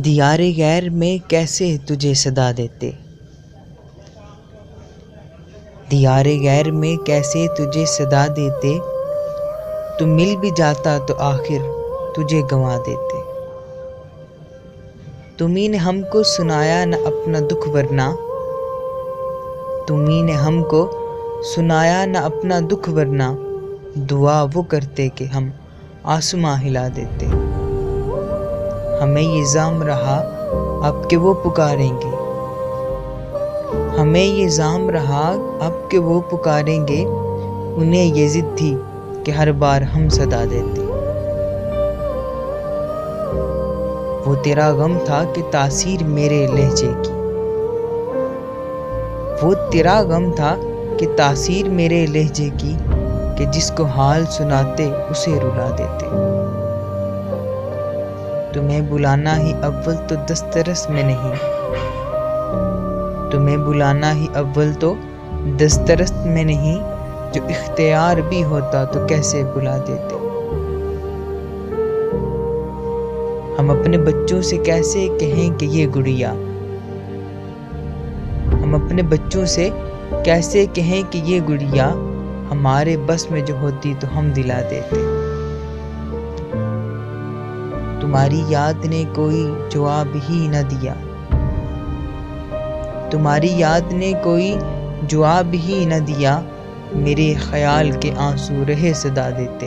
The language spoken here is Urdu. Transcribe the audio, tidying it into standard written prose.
دیار غیر میں کیسے تجھے صدا دیتے، دیار غیر میں کیسے تجھے صدا دیتے، تو مل بھی جاتا تو آخر تجھے گنوا دیتے۔ تمہیں نے ہم کو سنایا نہ اپنا دکھ ورنہ، تمہیں نے ہم کو سنایا نہ اپنا دکھ ورنہ، دعا وہ کرتے کہ ہم آسماں ہلا دیتے۔ ہمیں یہ زام رہا اب کہ وہ پکاریں گے، ہمیں یہ زام رہا اب کہ وہ پکاریں گے، انہیں یہ ضد تھی کہ ہر بار ہم صدا دیتے۔ وہ تیرا غم تھا کہ تاثیر میرے لہجے کی، وہ تیرا غم تھا کہ تاثیر میرے لہجے کی، کہ جس کو حال سناتے اسے رلا دیتے۔ تمہیں بلانا ہی اول تو دسترس میں نہیں، تمہیں بلانا ہی اول تو دسترس میں نہیں، جو اختیار بھی ہوتا تو کیسے بلا دیتے۔ ہم اپنے بچوں سے کیسے کہیں کہ یہ گڑیا، ہم اپنے بچوں سے کیسے کہیں کہ یہ گڑیا، ہمارے بس میں جو ہوتی تو ہم دلا دیتے۔ تمہاری یاد نے کوئی جواب ہی نہ دیا، تمہاری یاد نے کوئی جواب ہی نہ دیا، میرے خیال کے آنسو رہے صدا دیتے۔